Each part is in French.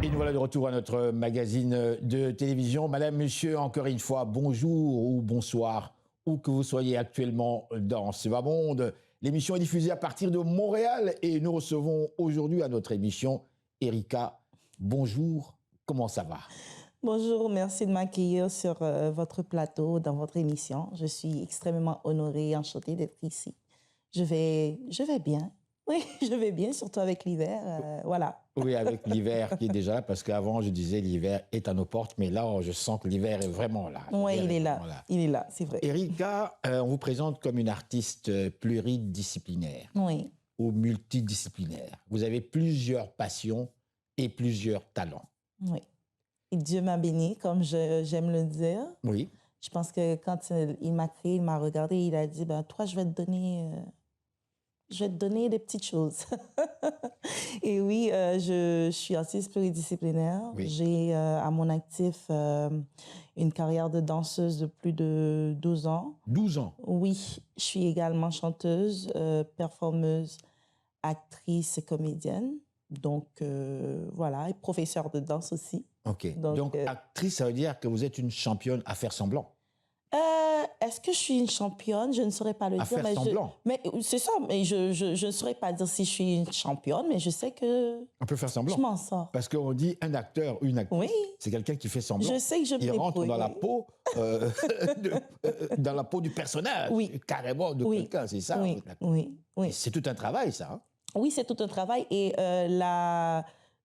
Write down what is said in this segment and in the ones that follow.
Et nous voilà de retour à notre magazine de télévision. Madame, monsieur, encore une fois, bonjour ou bonsoir, où que vous soyez actuellement dans ce bas monde. L'émission est diffusée à partir de Montréal et nous recevons aujourd'hui à notre émission Erika. Bonjour, comment ça va? Bonjour, merci de m'accueillir sur votre plateau, dans votre émission. Je suis extrêmement honorée et enchantée d'être ici. Je vais bien. Oui, je vais bien, surtout avec l'hiver. Voilà. Oui, avec l'hiver qui est déjà là, parce qu'avant, je disais l'hiver est à nos portes, mais là, je sens que l'hiver est vraiment là. Oui, il est là. Il est là, c'est vrai. Erika, on vous présente comme une artiste pluridisciplinaire Oui. ou multidisciplinaire. Vous avez plusieurs passions et plusieurs talents. Oui. Et Dieu m'a béni, comme j'aime le dire. Oui. Je pense que quand il m'a créé, il m'a regardé, il a dit, ben, toi, je vais te donner des petites choses. Et oui, je suis artiste pluridisciplinaire. Oui. J'ai à mon actif une carrière de danseuse de plus de 12 ans. 12 ans? Oui, je suis également chanteuse, performeuse, actrice et comédienne. Donc, voilà, et professeure de danse aussi. OK. Donc actrice, ça veut dire que vous êtes une championne à faire semblant? Est-ce que je suis une championne? Je ne saurais pas le dire. Faire semblant? Mais c'est ça, mais je ne saurais pas dire si je suis une championne, mais je sais que on peut faire semblant. Je m'en sors. Parce qu'on dit un acteur, une actrice, oui. C'est quelqu'un qui fait semblant. Je sais que je me Il rentre dans oui. la peau, dans la peau du personnage, oui. carrément de quelqu'un, c'est ça? Oui, oui, oui. C'est tout un travail, ça. Hein? Oui, c'est tout un travail. Et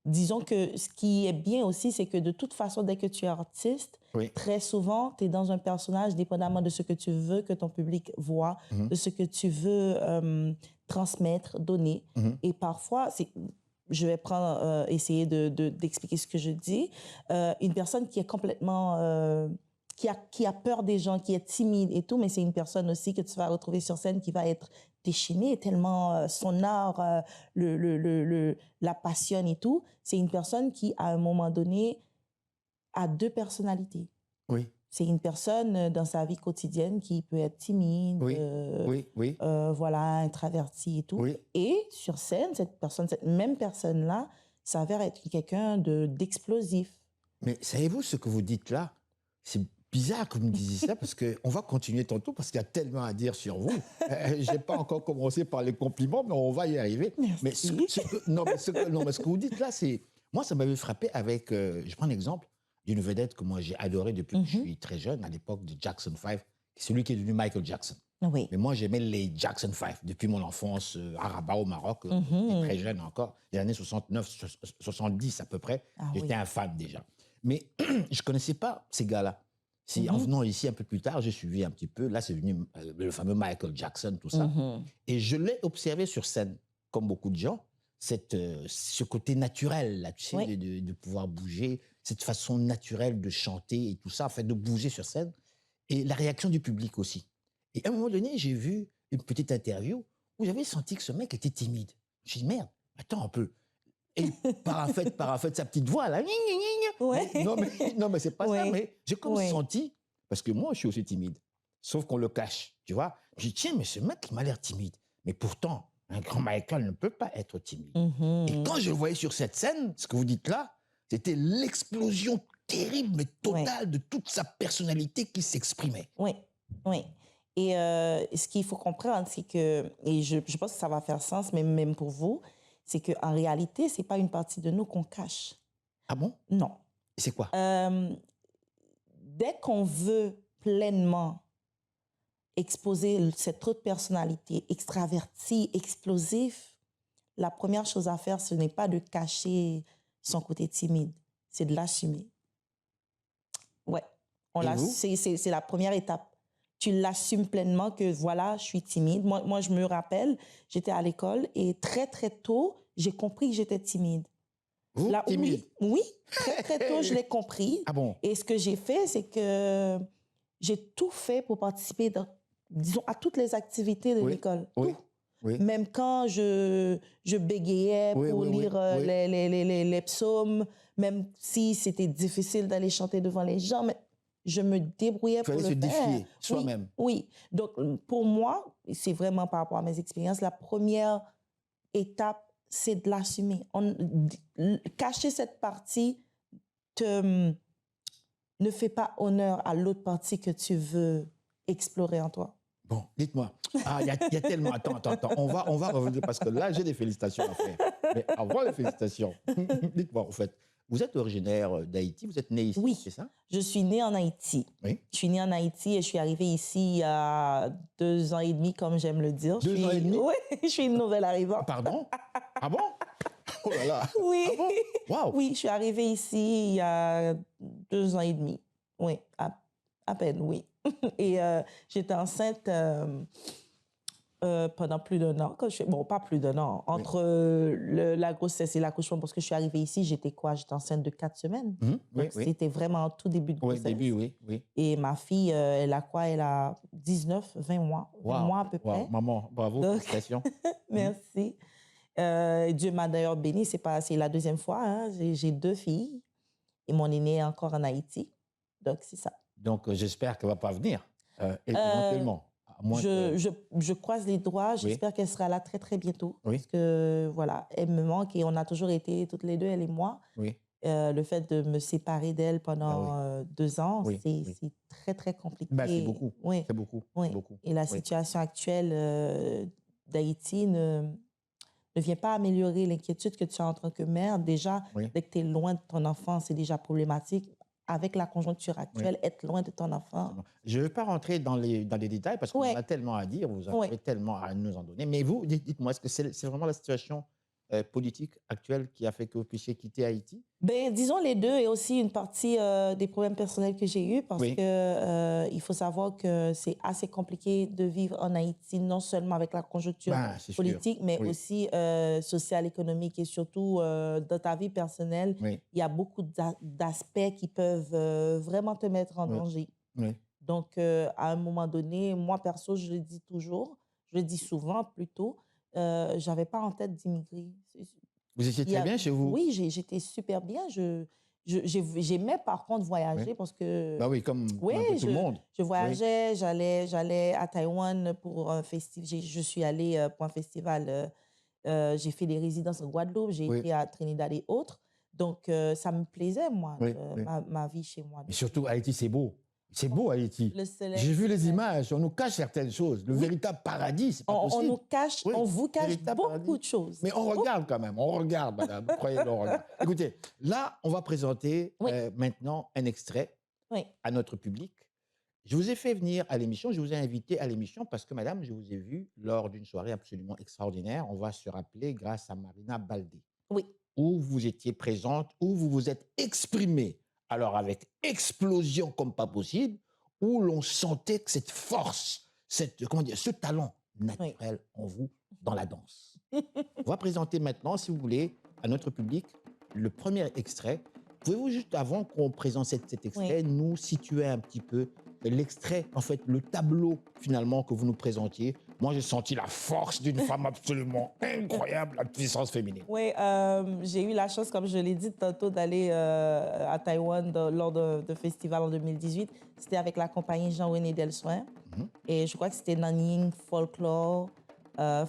disons que ce qui est bien aussi, c'est que de toute façon, dès que tu es artiste, très souvent, tu es dans un personnage, dépendamment de ce que tu veux que ton public voit, de ce que tu veux transmettre, donner. Et parfois, je vais essayer d'expliquer ce que je dis. Une personne qui est complètement... qui a peur des gens, qui est timide et tout, mais c'est une personne aussi que tu vas retrouver sur scène qui va être déchaînée, tellement son art la passionne et tout. C'est une personne qui, à un moment donné, a deux personnalités. Oui. C'est une personne dans sa vie quotidienne qui peut être timide, voilà, introvertie et tout. Oui. Et sur scène, cette même personne-là s'avère être quelqu'un d'explosif. Mais savez-vous ce que vous dites là? C'est bizarre que vous me disiez ça parce qu'on va continuer tantôt parce qu'il y a tellement à dire sur vous. Je n'ai pas encore commencé par les compliments, mais on va y arriver. Merci. Mais ce que vous dites là, c'est... Moi, ça m'avait frappé avec... je prends un exemple d'une vedette que moi j'ai adorée depuis que je suis très jeune, à l'époque de Jackson 5, celui qui est devenu Michael Jackson. Oui. Mais moi, j'aimais les Jackson 5 depuis mon enfance à Rabat, au Maroc, très jeune encore, les années 69, 70 à peu près. J'étais un fan déjà. Mais je ne connaissais pas ces gars-là. En venant ici un peu plus tard, j'ai suivi un petit peu. Là, c'est venu le fameux Michael Jackson, tout ça. Et je l'ai observé sur scène, comme beaucoup de gens, ce côté naturel, là, tu sais, de pouvoir bouger, cette façon naturelle de chanter et tout ça, en fait, de bouger sur scène. Et la réaction du public aussi. Et à un moment donné, j'ai vu une petite interview où j'avais senti que ce mec était timide. Je me suis dit, merde, attends un peu. Et par en fait sa petite voix, là. Non, mais c'est pas ça. Mais j'ai comme senti, parce que moi, je suis aussi timide. Sauf qu'on le cache, tu vois. J'ai dit, tiens, mais ce mec, il m'a l'air timide. Mais pourtant, un grand Michael ne peut pas être timide. Et quand je le voyais sur cette scène, ce que vous dites là, c'était l'explosion terrible, mais totale de toute sa personnalité qui s'exprimait. Oui, oui. Et ce qu'il faut comprendre, c'est que, et je pense que ça va faire sens, même pour vous, c'est qu'en réalité, ce n'est pas une partie de nous qu'on cache. Ah bon? Non. C'est quoi? Dès qu'on veut pleinement exposer cette autre personnalité extravertie, explosif, la première chose à faire, ce n'est pas de cacher son côté timide, c'est de l'assumer. Ouais, c'est la première étape. Tu l'assumes pleinement que voilà, je suis timide. Moi, je me rappelle, j'étais à l'école et très, très tôt, j'ai compris que j'étais timide. Vous, timide? Oui, très, très tôt, je l'ai compris. Ah bon? Et ce que j'ai fait, c'est que j'ai tout fait pour participer, disons, à toutes les activités de l'école. Oui. Tout. Oui. Même quand je bégayais pour lire les psaumes, même si c'était difficile d'aller chanter devant les gens, mais je me débrouillais pour le faire. Il fallait se défier soi-même. Oui. Donc, pour moi, c'est vraiment par rapport à mes expériences, la première étape, c'est de l'assumer. Cacher cette partie ne fait pas honneur à l'autre partie que tu veux explorer en toi. Bon, dites-moi. Ah, il y a tellement... Attends. On va revenir parce que là, j'ai des félicitations à faire. Mais avant les félicitations, dites-moi, en fait, vous êtes originaire d'Haïti, vous êtes né ici, oui, c'est ça? Je suis née en Haïti. Oui. Je suis née en Haïti et je suis arrivée ici il y a 2 ans et demi, comme j'aime le dire. 2 ans et demi? Oui, je suis une nouvelle arrivante. Pardon? Ah bon? Oh là là! Oui. Ah bon? Wow. Oui, je suis arrivée ici il y a 2 ans et demi. Oui, à peine, oui. Et j'étais enceinte pendant plus d'1 an. Bon, pas plus d'1 an. Entre la grossesse et l'accouchement, parce que je suis arrivée ici, j'étais enceinte de 4 semaines. Donc, c'était vraiment au tout début de grossesse. Oui, début, oui. Et ma fille, elle a 19, 20 mois. 20 mois à peu près. Maman, bravo, félicitations. Merci. Dieu m'a d'ailleurs bénie, c'est la 2e fois. Hein. J'ai 2 filles et mon aînée est encore en Haïti. Donc, c'est ça. Donc, j'espère qu'elle ne va pas venir, éventuellement. Je croise les doigts. J'espère qu'elle sera là très, très bientôt. Parce que, voilà, elle me manque et on a toujours été toutes les deux, elle et moi. Le fait de me séparer d'elle pendant 2 ans, c'est très, très compliqué. C'est beaucoup. C'est beaucoup. Et la situation actuelle d'Haïti ne vient pas améliorer l'inquiétude que tu as en tant que mère. Déjà, dès que tu es loin de ton enfant, c'est déjà problématique. Avec la conjoncture actuelle, être loin de ton enfant. Je ne veux pas rentrer dans les détails parce qu'on a tellement à dire, vous avez tellement à nous en donner. Mais vous, dites-moi, est-ce que c'est vraiment la situation politique actuelle qui a fait que vous puissiez quitter Haïti? Ben, disons les deux, et aussi une partie des problèmes personnels que j'ai eus, parce que il faut savoir que c'est assez compliqué de vivre en Haïti, non seulement avec la conjoncture politique, mais aussi sociale, économique, et surtout dans ta vie personnelle, il y a beaucoup d'aspects qui peuvent vraiment te mettre en danger. Donc, à un moment donné, moi, perso, je le dis toujours, je le dis souvent plutôt, j'avais pas en tête d'immigrer. Vous étiez très bien chez vous? Oui, j'étais super bien. J'aimais par contre voyager parce que... Bah oui, comme un peu tout le monde. Je voyageais, j'allais à Taïwan pour un festival. Je suis allée pour un festival. J'ai fait des résidences en Guadeloupe, j'ai été à Trinidad et autres. Donc, ça me plaisait, moi, ma vie chez moi. Mais surtout, Haïti, c'est beau. C'est beau, Haïti. J'ai vu les images, on nous cache certaines choses. Le véritable paradis, c'est pas possible. On nous cache, on vous cache beaucoup de choses. Mais on regarde quand même, on regarde, madame. Croyez-le, on regarde. Écoutez, là, on va présenter maintenant un extrait à notre public. Je vous ai fait venir à l'émission, je vous ai invité à l'émission parce que, madame, je vous ai vu lors d'une soirée absolument extraordinaire. On va se rappeler grâce à Marina Baldé. Où vous étiez présente, où vous vous êtes exprimée. Alors, avec explosion comme pas possible, où l'on sentait que cette force, ce talent naturel en vous dans la danse. On va présenter maintenant, si vous voulez, à notre public, le premier extrait. Pouvez-vous juste, avant qu'on présente cet extrait, nous situer un petit peu l'extrait, en fait, le tableau, finalement, que vous nous présentiez? Moi, j'ai senti la force d'une femme absolument incroyable, la puissance féminine. Oui, j'ai eu la chance, comme je l'ai dit tantôt, d'aller à Taïwan lors de festival en 2018. C'était avec la compagnie Jean-René Delsoin. Et je crois que c'était Nanying Folklore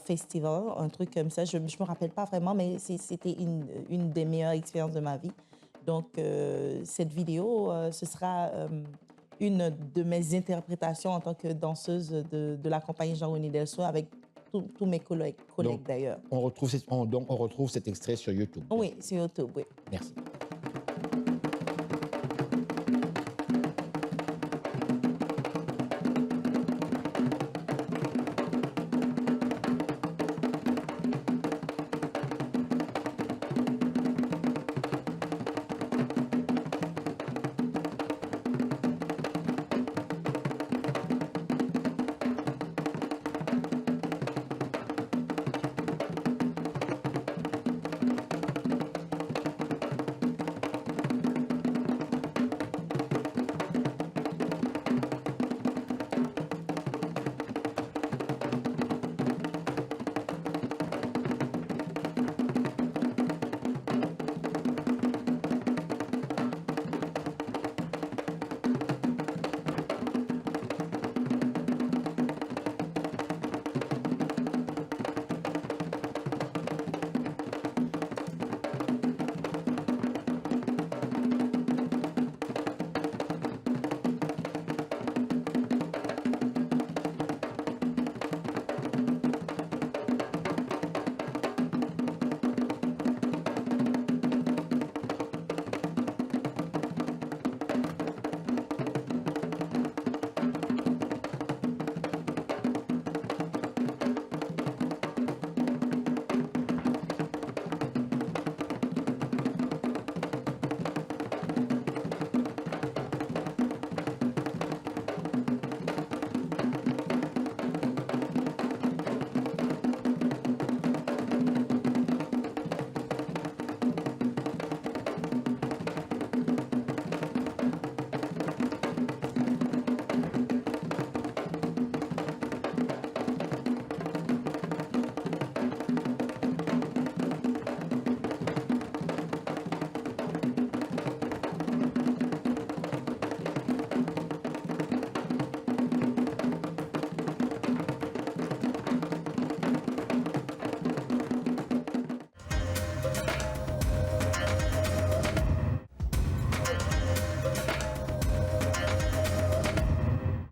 Festival, un truc comme ça. Je ne me rappelle pas vraiment, mais c'était une des meilleures expériences de ma vie. Donc, cette vidéo, ce sera... une de mes interprétations en tant que danseuse de la compagnie Jean-René Delsoin avec tous mes collègues d'ailleurs. On retrouve cet extrait sur YouTube. Oui, sur YouTube, oui. Merci.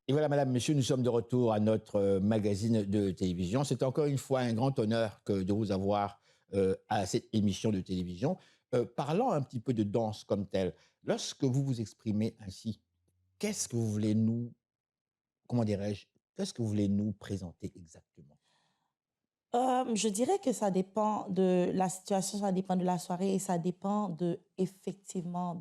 Et voilà, madame, monsieur, nous sommes de retour à notre magazine de télévision. C'est encore une fois un grand honneur de vous avoir à cette émission de télévision. Parlant un petit peu de danse comme telle, lorsque vous vous exprimez ainsi, qu'est-ce que vous voulez nous, comment dirais-je, qu'est-ce que vous voulez nous présenter exactement? Je dirais que ça dépend de la situation, ça dépend de la soirée et ça dépend effectivement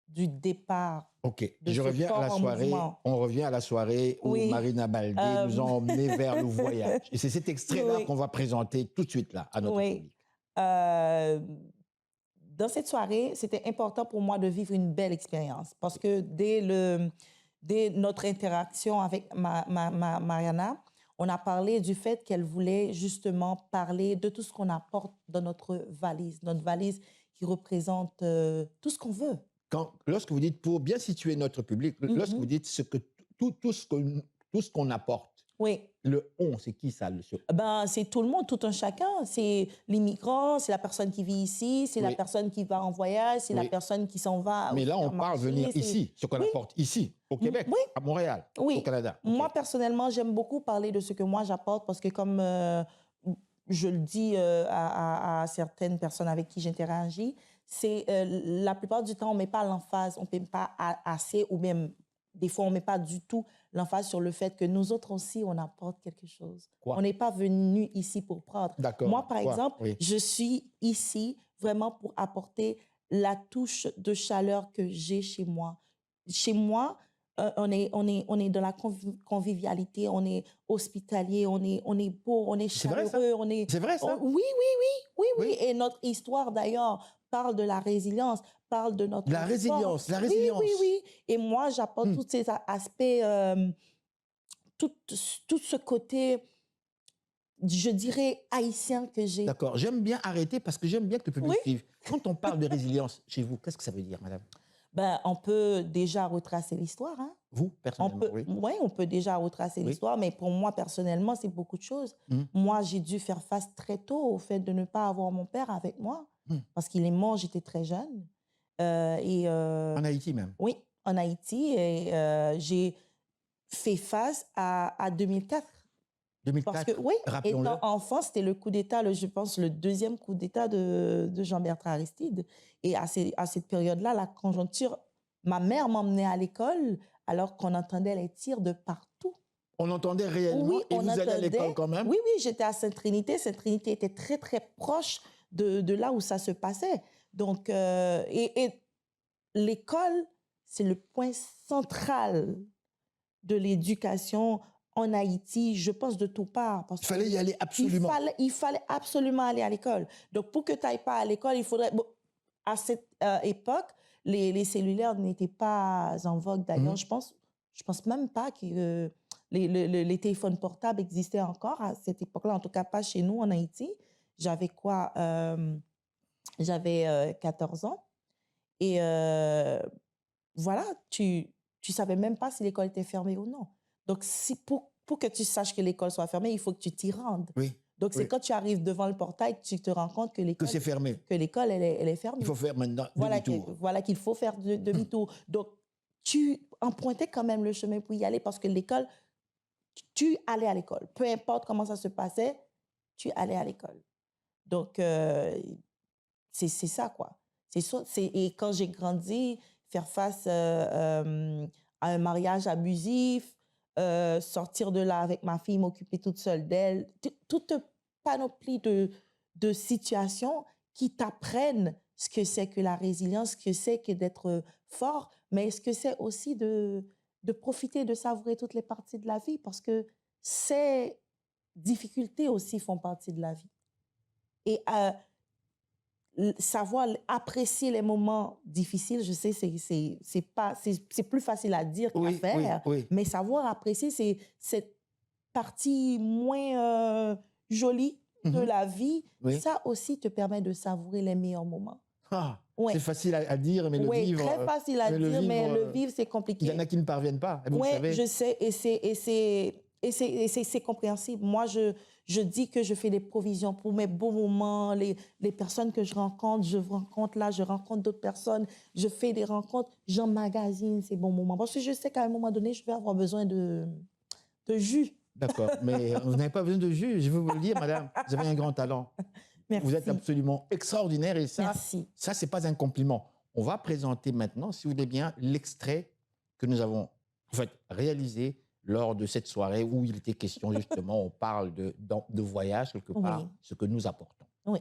du départ Ok, de je ce reviens à la corps en soirée. mouvement. On revient à la soirée où Oui. Marina Baldé nous a emmenés vers le voyage. Et c'est cet extrait-là Oui. qu'on va présenter tout de suite là à notre Oui. public. Dans cette soirée, c'était important pour moi de vivre une belle expérience parce que dès notre interaction avec Mariana, on a parlé du fait qu'elle voulait justement parler de tout ce qu'on apporte dans notre valise qui représente tout ce qu'on veut. Lorsque vous dites, pour bien situer notre public, lorsque vous dites tout ce qu'on apporte, oui. Le on, c'est qui ça? C'est tout le monde, tout un chacun. C'est l'immigrant, c'est la personne qui vit ici, c'est la personne qui va en voyage, c'est la personne qui s'en va. Mais là, on parle venir ici, ce qu'on apporte ici, au Québec, à Montréal, au Canada. Moi, personnellement, j'aime beaucoup parler de ce que moi j'apporte parce que comme je le dis à certaines personnes avec qui j'interagis, c'est la plupart du temps, on ne met pas l'emphase, on ne met pas assez ou même des fois, on ne met pas du tout l'emphase sur le fait que nous autres aussi, on apporte quelque chose. On n'est pas venu ici pour prendre. Moi, par exemple, je suis ici vraiment pour apporter la touche de chaleur que j'ai chez moi. Chez moi, on est dans la convivialité, on est hospitalier, on est beau, on est chaleureux. C'est vrai ça? Oui. Et notre histoire, d'ailleurs, parle de la résilience, parle de notre la résilience. Oui. Et moi, j'apporte tous ces aspects, tout ce côté, je dirais, haïtien que j'ai. D'accord. J'aime bien arrêter parce que j'aime bien que le public suive. Quand on parle de résilience chez vous, qu'est-ce que ça veut dire, madame? On peut déjà retracer l'histoire. Hein? Vous, personnellement, oui, on peut déjà retracer l'histoire, mais pour moi, personnellement, c'est beaucoup de choses. Moi, j'ai dû faire face très tôt au fait de ne pas avoir mon père avec moi, parce qu'il est mort, j'étais très jeune. En Haïti même? Oui, en Haïti. Et j'ai fait face à 2004. 2004, parce que, oui, étant enfant, c'était le coup d'État, je pense, le deuxième coup d'État de Jean-Bertrand Aristide. Et à cette période-là, la conjoncture, ma mère m'emmenait à l'école alors qu'on entendait les tirs de partout. On entendait réellement et vous allez à l'école quand même? Oui, j'étais à Sainte-Trinité. Sainte-Trinité était très, très proche de là où ça se passait. Donc, et l'école, c'est le point central de l'éducation en Haïti, je pense de tout part. Parce il fallait y aller absolument. Il fallait absolument aller à l'école. Donc, pour que tu n'ailles pas à l'école, il faudrait... Bon, à cette époque, les cellulaires n'étaient pas en vogue. D'ailleurs, je pense même pas que les téléphones portables existaient encore à cette époque-là. En tout cas, pas chez nous, en Haïti. J'avais quoi? J'avais 14 ans. Et voilà, tu savais même pas si l'école était fermée ou non. Donc, pour que tu saches que l'école soit fermée, il faut que tu t'y rendes. Oui. Donc, c'est quand tu arrives devant le portail que tu te rends compte que l'école... Que c'est fermé. Que l'école, elle est fermée. Il faut faire maintenant demi-tour. Voilà qu'il faut faire demi-tour. Donc, tu empruntais quand même le chemin pour y aller parce que l'école, tu allais à l'école. Peu importe comment ça se passait, tu allais à l'école. Donc, c'est ça, quoi. Et quand j'ai grandi, faire face à un mariage abusif, sortir de là avec ma fille, m'occuper toute seule d'elle, toute panoplie de situations qui t'apprennent ce que c'est que la résilience, ce que c'est que d'être fort, mais ce que c'est aussi de profiter, de savourer toutes les parties de la vie, parce que ces difficultés aussi font partie de la vie. Et savoir apprécier les moments difficiles, je sais, c'est plus facile à dire qu'à faire, mais savoir apprécier cette partie moins jolie de la vie, ça aussi te permet de savourer les meilleurs moments. Ah, c'est facile à dire, mais le vivre... Oui, très facile à dire, mais le vivre, c'est compliqué. Il y en a qui ne parviennent pas, vous le savez. Oui, je sais, et c'est Et c'est compréhensible. Moi, je dis que je fais des provisions pour mes beaux moments, les personnes que je rencontre là, je rencontre d'autres personnes, je fais des rencontres, j'emmagasine ces bons moments. Parce que je sais qu'à un moment donné, je vais avoir besoin de jus. D'accord, mais vous n'avez pas besoin de jus, je veux vous le dire, madame. Vous avez un grand talent. Merci. Vous êtes absolument extraordinaire et ça, Merci. Ça, c'est pas un compliment. On va présenter maintenant, si vous voulez bien, l'extrait que nous avons en fait réalisé lors de cette soirée où il était question justement, on parle de voyage quelque part, oui. Ce que nous apportons. Oui.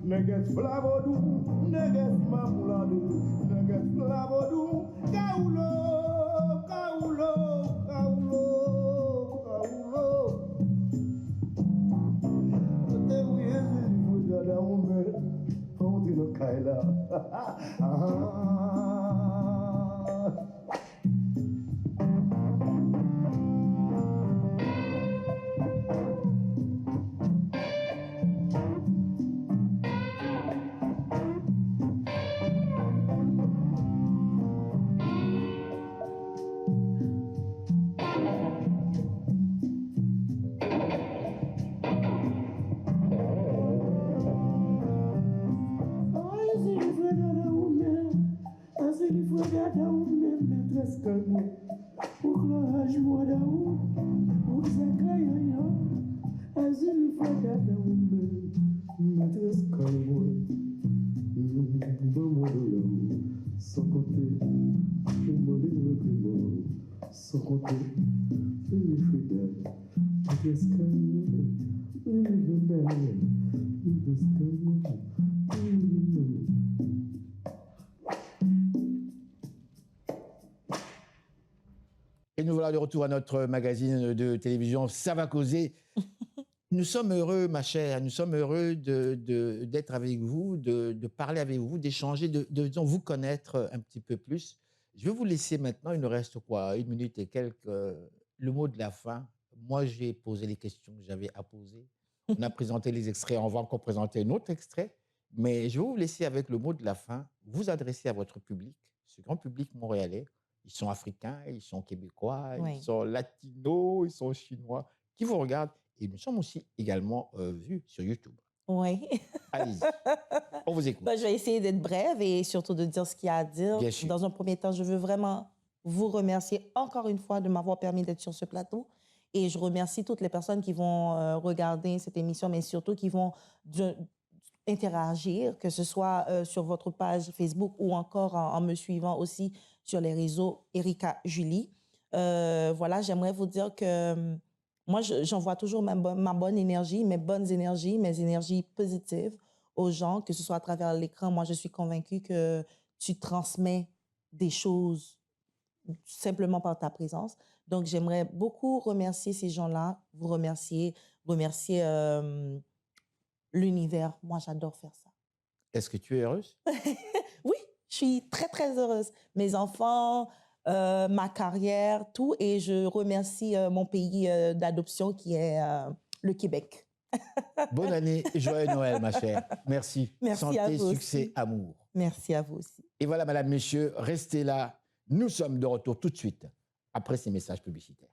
Neges flavodu, neges mamuladu, neges flavodu, kaulo, kaulo, kaulo, kaulo. Te uyezi mujada umbe, fonti no kaila. Et nous voilà de retour à notre magazine de télévision Ça va causer. Nous sommes heureux, ma chère, nous sommes heureux d'être avec vous, de parler avec vous, d'échanger, de vous connaître un petit peu plus. Je vais vous laisser maintenant, il nous reste quoi, 1 minute et quelques, le mot de la fin. Moi, j'ai posé les questions que j'avais à poser. On a présenté les extraits, on va encore présenter un autre extrait. Mais je vais vous laisser avec le mot de la fin, vous adresser à votre public, ce grand public montréalais. Ils sont africains, ils sont québécois, oui. Ils sont latinos, ils sont chinois, qui vous regardent. Et nous sommes aussi également vus sur YouTube. Oui. Allez-y, on vous écoute. Ben, je vais essayer d'être brève et surtout de dire ce qu'il y a à dire. Bien sûr. Dans un premier temps, je veux vraiment vous remercier encore une fois de m'avoir permis d'être sur ce plateau. Et je remercie toutes les personnes qui vont regarder cette émission, mais surtout qui vont interagir, que ce soit sur votre page Facebook ou encore en me suivant aussi sur les réseaux Erika Julie. Voilà, j'aimerais vous dire que moi, j'envoie toujours ma bonne énergie, mes bonnes énergies, mes énergies positives aux gens, que ce soit à travers l'écran. Moi, je suis convaincue que tu transmets des choses simplement par ta présence. Donc, j'aimerais beaucoup remercier ces gens-là, vous remercier l'univers. Moi, j'adore faire ça. Est-ce que tu es heureuse? Oui, je suis très, très heureuse. Mes enfants, ma carrière, tout. Et je remercie mon pays d'adoption qui est le Québec. Bonne année, joyeux Noël, ma chère. Merci. Merci Santé, à vous succès, aussi. amour. Merci à vous aussi. Et voilà, madame, messieurs, restez là. Nous sommes de retour tout de suite après ces messages publicitaires.